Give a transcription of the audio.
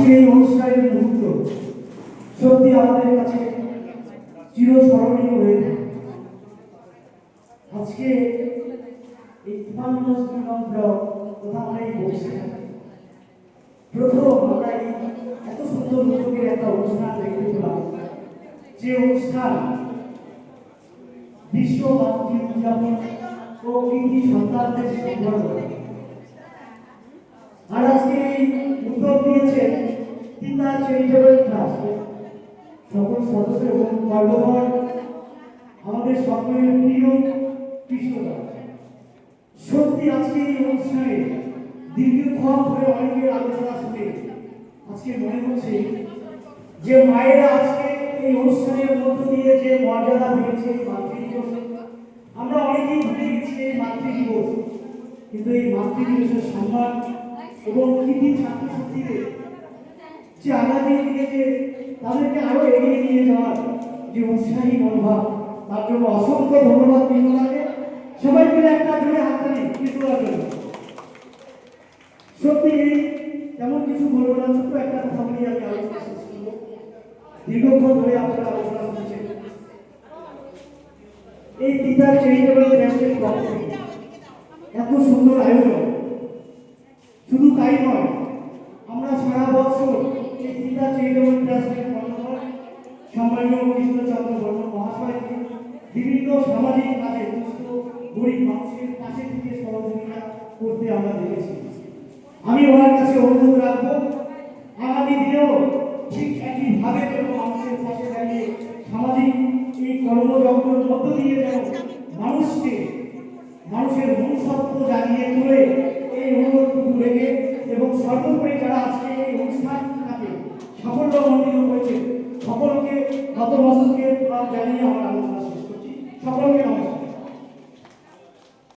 আজকে এই অনুষ্ঠানের মুহূর্ত সত্যি আমাদের কাছে চিরস্মরণীয় হয়ে থাকে। আজকে এই তুফানগঞ্জ ব্লক তথা আমরা এই বসে প্রথম আমরা এই এত সুন্দর উদ্যোগের একটা অনুষ্ঠান দেখতে পেলাম, যে অনুষ্ঠান বিশ্ব মাতৃ উদযাপন ও কৃতি সন্তানদের সংবর্ধনা। আর আজকে এই উদ্যোগ নিয়েছে তিতা চ্যারিটেবল ট্রাস্ট সকল সদস্য এবং কর্মকর আমাদের সকলের প্রিয় কৃষ্ণদাস। সত্যি আজকে এই অনুষ্ঠানে দীর্ঘক্ষণ ধরে অনেকের আলোচনা শুনে আজকে মনে হচ্ছে যে মায়েরা আজকে এই অনুষ্ঠানের মধ্য দিয়ে যে মর্যাদা পেয়েছে মাতৃদিবস, আমরা অনেকেই ভুলে গেছি এই মাতৃদিবস, কিন্তু এই মাতৃদিবসের সম্মান এবং কৃতি ছাত্রছাত্রীদের যে আগামী দিনে যে তাদেরকে আরো এগিয়ে নিয়ে যাওয়ার যে উৎসাহী মনোভাব, তার জন্য অসংখ্য ধন্যবাদ কৃষ্ণদাকে। সবাই মিলে একটা জোরে হাততালি কৃষ্ণদার জন্য। সত্যি এই তেমন কিছু বলবো না, ছোট্ট একটা কথা বলি আমি আলোচনা শেষ করবো। দীর্ঘক্ষণ ধরে আপনারা আলোচনা শুনছেন। এই তিতার চ্যারিটেবল ট্রাস্টের পক্ষ থেকে এত সুন্দর আয়োজন, শুধু তাই নয়, আমরা সারা বছর এই তিতা চ্যারিটেবল ট্রাস্টের কর্মকর সম্মানীয় কৃষ্ণচন্দ্র বর্মন মহাশয়কে বিভিন্ন সামাজিক কাজে দুস্থ গরিব মানুষের পাশে থেকে সহযোগিতা করতে আমরা দেখেছি। আমি ওনার কাছে অনুরোধ রাখবো, আগামী দিনেও ঠিক একইভাবে যেন মানুষের পাশে দাঁড়িয়ে সামাজিক এই কর্মযজ্ঞের মধ্য দিয়ে যেন মানুষকে মানুষের মনুষ্যত্ব জাগিয়ে তুলে এই অনুরোধটুকু রেখে এবং সর্বোপরি যারা আজকে এই অনুষ্ঠানটাকে সাফল্যমণ্ডিত করেছে সকলকে নতমস্তকে জানিয়ে আমার আলোচনা শেষ করছি। সকলকে